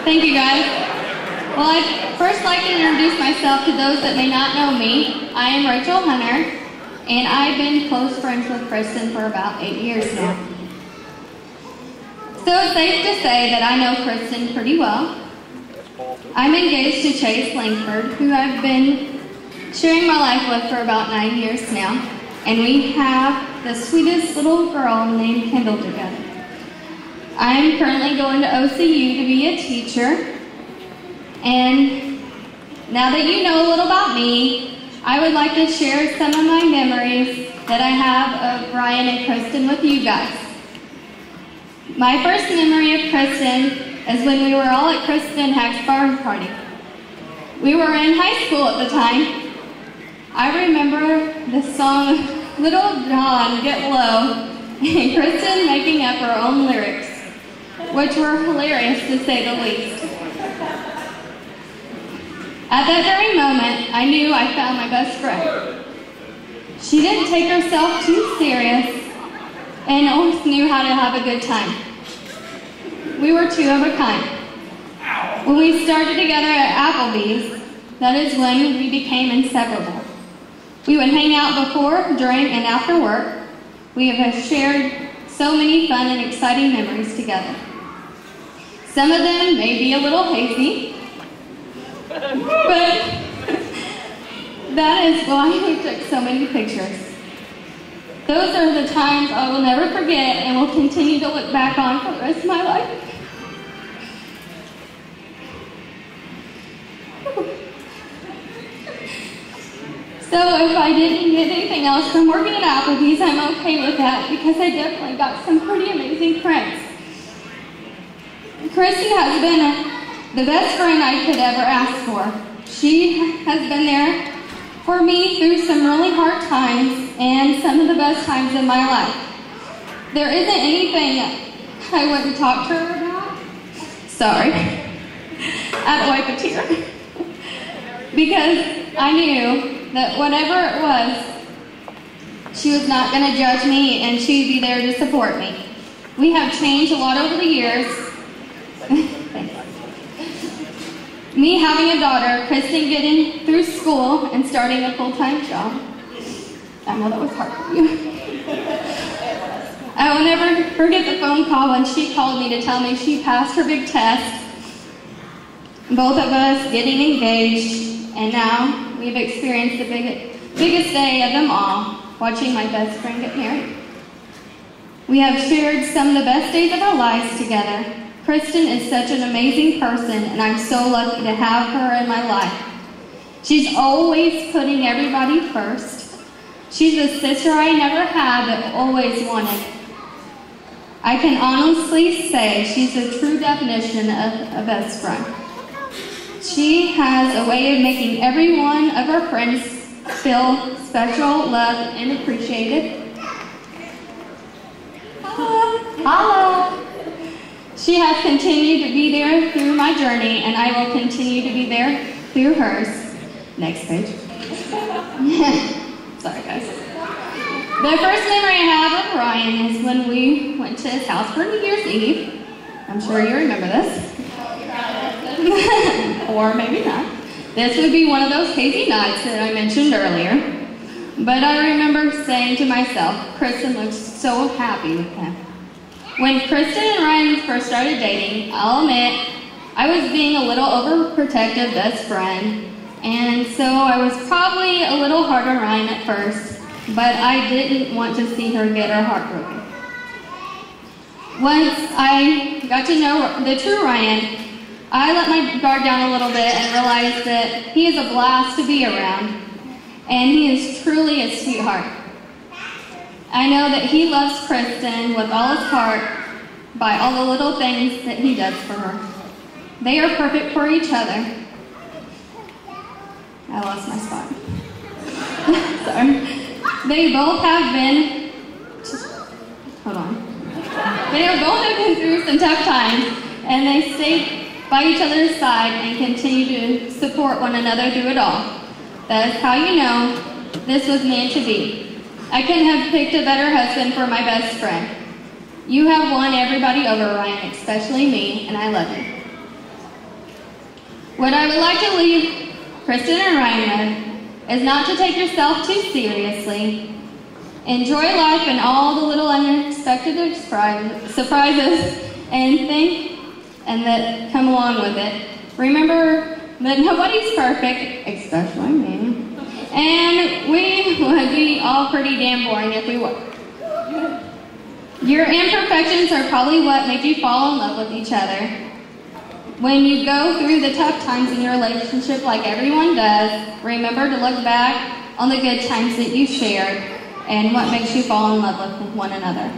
Thank you, guys. Well, I'd first like to introduce myself to those that may not know me. I am Rachel Hunter, and I've been close friends with Kristen for about 8 years now. So it's safe to say that I know Kristen pretty well. I'm engaged to Chase Langford, who I've been sharing my life with for about 9 years now, and we have the sweetest little girl named Kendall together. I am currently going to OCU to be a teacher, and now that you know a little about me, I would like to share some of my memories that I have of Ryan and Kristen with you guys. My first memory of Kristen is when we were all at Kristen and Hack's barn party. We were in high school at the time. I remember the song Little John Get Low and Kristen making up her own lyrics, which were hilarious to say the least. At that very moment, I knew I found my best friend. She didn't take herself too serious and always knew how to have a good time. We were two of a kind. When we started together at Applebee's, that is when we became inseparable. We would hang out before, during, and after work. We have shared so many fun and exciting memories together. Some of them may be a little hazy, but that is why we took so many pictures. Those are the times I will never forget and will continue to look back on for the rest of my life. So if I didn't get anything else from working at Applebee's, I'm okay with that because I definitely got some pretty amazing friends. Kristen has been the best friend I could ever ask for. She has been there for me through some really hard times and some of the best times in my life. There isn't anything I wouldn't talk to her about. Sorry. I had to wipe a tear. Because I knew that whatever it was, she was not going to judge me and she'd be there to support me. We have changed a lot over the years. Me having a daughter, Kristen getting through school and starting a full-time job. I know that was hard for you. I will never forget the phone call when she called me to tell me she passed her big test. Both of us getting engaged, and now we've experienced the biggest day of them all, watching my best friend get married. We have shared some of the best days of our lives together. Kristen is such an amazing person, and I'm so lucky to have her in my life. She's always putting everybody first. She's a sister I never had but always wanted. I can honestly say she's a true definition of a best friend. She has a way of making every one of her friends feel special, loved, and appreciated. Hello. She has continued to be there through my journey, and I will continue to be there through hers. Next page. Sorry, guys. The first memory I have of Ryan is when we went to his house for New Year's Eve. I'm sure you remember this. Or maybe not. This would be one of those hazy nights that I mentioned earlier. But I remember saying to myself, Kristen looks so happy with him. When Kristen and Ryan first started dating, I'll admit, I was being a little overprotective best friend, and so I was probably a little hard on Ryan at first, but I didn't want to see her get her heart broken. Once I got to know the true Ryan, I let my guard down a little bit and realized that he is a blast to be around, and he is truly a sweetheart. I know that he loves Kristen with all his heart by all the little things that he does for her. They are perfect for each other. I lost my spot. Sorry. They both have been, hold on. They both have been through some tough times, and they stay by each other's side and continue to support one another through it all. That is how you know this was meant to be. I couldn't have picked a better husband for my best friend. You have won everybody over, Ryan, especially me, and I love you. What I would like to leave Kristen and Ryan with is not to take yourself too seriously. Enjoy life and all the little unexpected surprises and that come along with it. Remember that nobody's perfect, especially me. And we would be all pretty damn boring if we were. Your imperfections are probably what made you fall in love with each other. When you go through the tough times in your relationship like everyone does, remember to look back on the good times that you shared and what makes you fall in love with one another.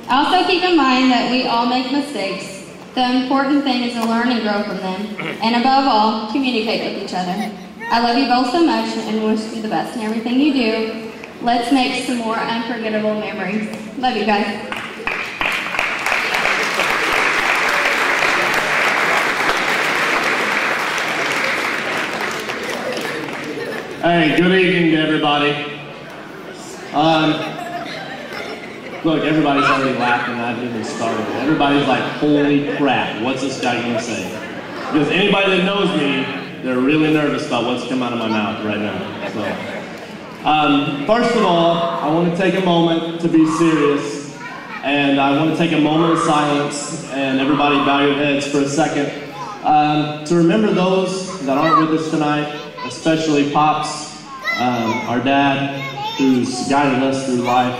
Also keep in mind that we all make mistakes. The important thing is to learn and grow from them. And above all, communicate with each other. I love you both so much and wish you the best in everything you do. Let's make some more unforgettable memories. Love you guys. Hey, good evening to everybody. Look, everybody's already laughing. I haven't even started. Everybody's like, holy crap, what's this guy gonna say? Because anybody that knows me, they're really nervous about what's come out of my mouth right now. So, first of all, I want to take a moment to be serious, and I want to take a moment of silence, and everybody bow your heads for a second, to remember those that aren't with us tonight, especially Pops, our dad, who's guided us through life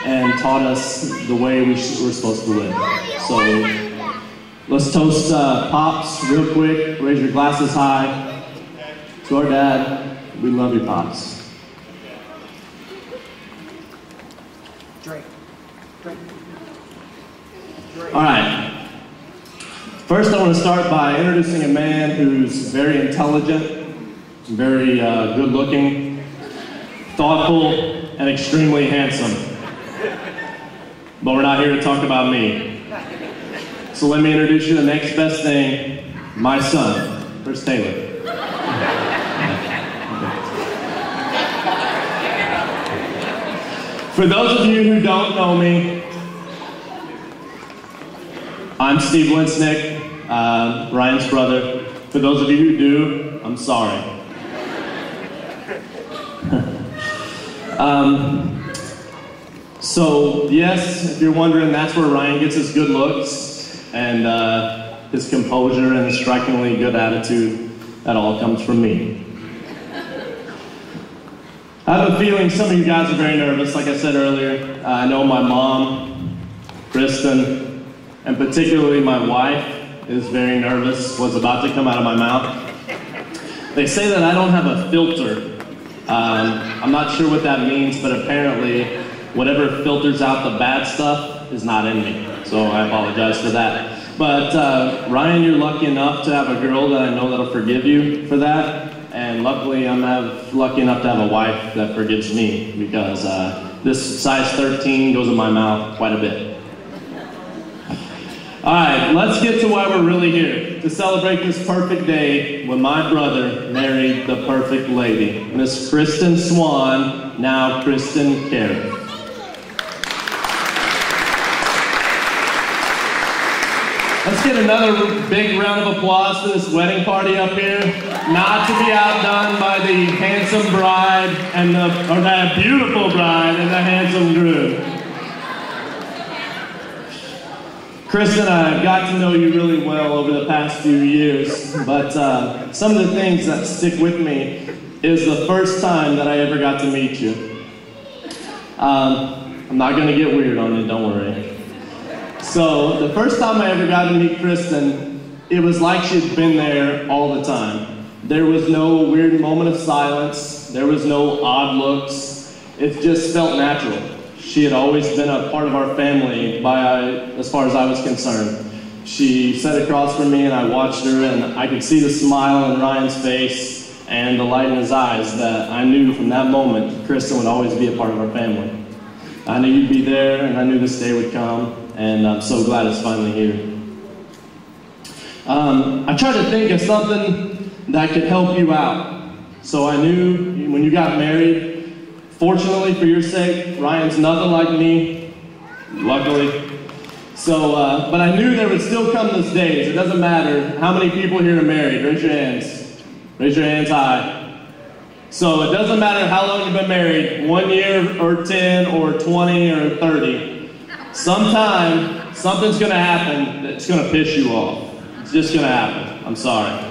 and taught us the way we're supposed to live. So let's toast Pops real quick. Raise your glasses high. To our dad, we love you, Pops. All right. First, I want to start by introducing a man who's very intelligent, very good-looking, thoughtful, and extremely handsome. But we're not here to talk about me. So let me introduce you to the next best thing, my son, Chris Taylor. For those of you who don't know me, I'm Steve Linsnick, Ryan's brother. For those of you who do, I'm sorry. So yes, if you're wondering, that's where Ryan gets his good looks and his composure and his strikingly good attitude. That all comes from me. I have a feeling some of you guys are very nervous, like I said earlier. I know my mom, Kristen, and particularly my wife is very nervous what's about to come out of my mouth. They say that I don't have a filter. I'm not sure what that means, but apparently whatever filters out the bad stuff is not in me. So I apologize for that. But Ryan, you're lucky enough to have a girl that I know that'll forgive you for that. And luckily, I'm lucky enough to have a wife that forgives me, because this size 13 goes in my mouth quite a bit. All right, let's get to why we're really here. To celebrate this perfect day when my brother married the perfect lady, Miss Kristen Swan, now Kristen Carey. Let's get another big round of applause for this wedding party up here. Not to be outdone by the handsome bride and that beautiful bride and the handsome groom. Kristen, I've got to know you really well over the past few years, but some of the things that stick with me is the first time that I ever got to meet you. I'm not going to get weird on you, don't worry. So the first time I ever got to meet Kristen, it was like she'd been there all the time. There was no weird moment of silence. There was no odd looks. It just felt natural. She had always been a part of our family as far as I was concerned. She sat across from me and I watched her, and I could see the smile in Ryan's face and the light in his eyes that I knew from that moment Kristen would always be a part of our family. I knew you'd be there, and I knew this day would come. And I'm so glad it's finally here. I tried to think of something that could help you out. So I knew when you got married, fortunately for your sake, Ryan's nothing like me, luckily. So, but I knew there would still come those days. It doesn't matter how many people here are married. Raise your hands. Raise your hands high. So it doesn't matter how long you've been married, 1 year or 10 or 20 or 30. Sometime, something's going to happen that's going to piss you off. It's just going to happen. I'm sorry.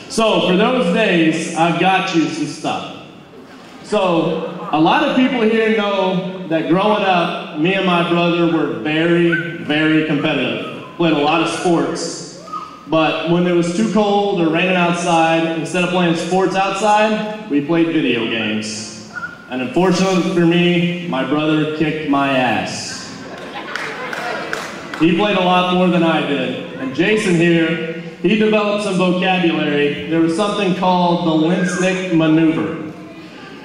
So for those days, I've got you some stuff. So a lot of people here know that growing up, me and my brother were very, very competitive. Played a lot of sports. But when it was too cold or raining outside, instead of playing sports outside, we played video games. And unfortunately for me, my brother kicked my ass. He played a lot more than I did. And Jason here, he developed some vocabulary. There was something called the Linsnick maneuver.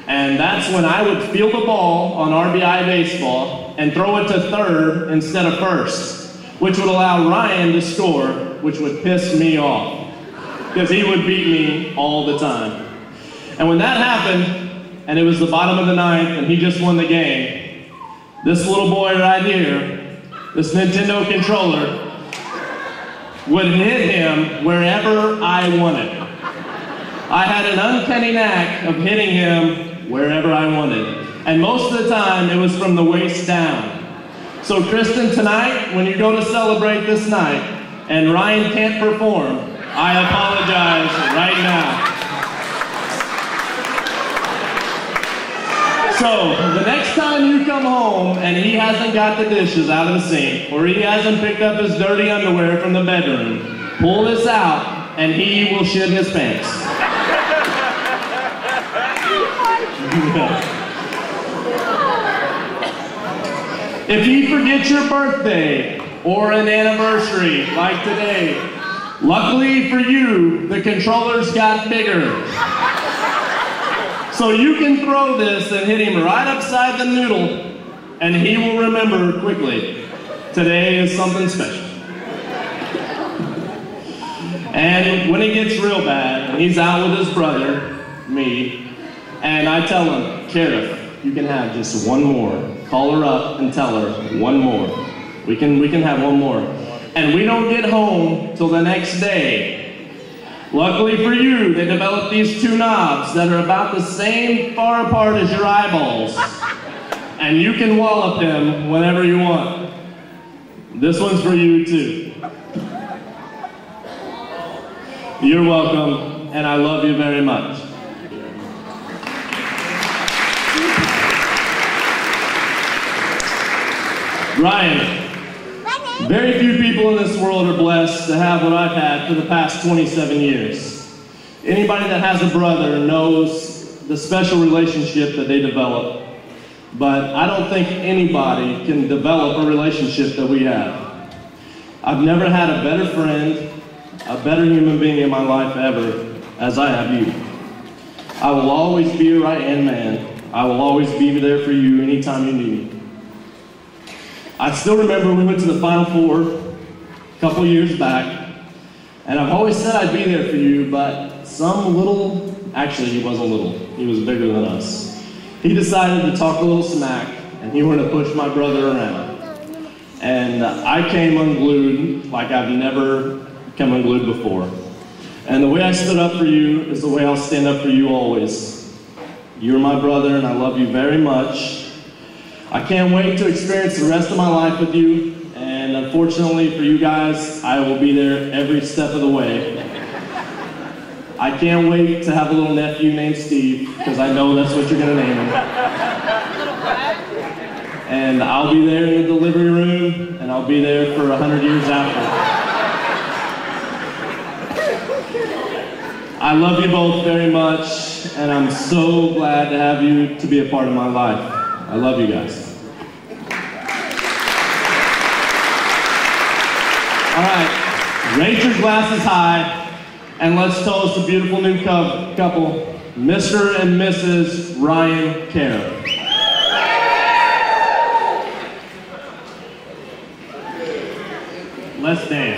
And that's when I would field the ball on RBI baseball and throw it to third instead of first, which would allow Ryan to score, which would piss me off, because he would beat me all the time. And when that happened, and it was the bottom of the ninth, and he just won the game, this little boy right here, this Nintendo controller, would hit him wherever I wanted. I had an uncanny knack of hitting him wherever I wanted. And most of the time, it was from the waist down. So Kristen, tonight, when you go to celebrate this night, and Ryan can't perform, I apologize right now. So, the next time you come home and he hasn't got the dishes out of the sink, or he hasn't picked up his dirty underwear from the bedroom, pull this out, and he will shit his pants. If he forgets your birthday or an anniversary like today, luckily for you, the controllers got bigger. So you can throw this and hit him right upside the noodle, and he will remember quickly. Today is something special. And when it gets real bad, he's out with his brother, me, and I tell him, Kareth, you can have just one more. Call her up and tell her one more. We can have one more. And we don't get home till the next day. Luckily for you, they developed these two knobs that are about the same far apart as your eyeballs. And you can wallop them whenever you want. This one's for you too. You're welcome, and I love you very much. Ryan, very few people in this world are blessed to have what I've had for the past 27 years. Anybody that has a brother knows the special relationship that they develop, but I don't think anybody can develop a relationship that we have. I've never had a better friend, a better human being in my life ever, as I have you. I will always be your right-hand man. I will always be there for you anytime you need me. I still remember we went to the Final Four a couple years back, and I've always said I'd be there for you, but some little, actually he wasn't little, he was bigger than us. He decided to talk a little smack, and he wanted to push my brother around. And I came unglued like I've never come unglued before. And the way I stood up for you is the way I'll stand up for you always. You're my brother, and I love you very much. I can't wait to experience the rest of my life with you, and unfortunately for you guys, I will be there every step of the way. I can't wait to have a little nephew named Steve, because I know that's what you're going to name him. And I'll be there in the delivery room, and I'll be there for 100 years after. I love you both very much, and I'm so glad to have you to be a part of my life. I love you guys. All right, raise your glasses high, and let's toast a beautiful new couple, Mr. and Mrs. Ryan Kareth. Let's dance.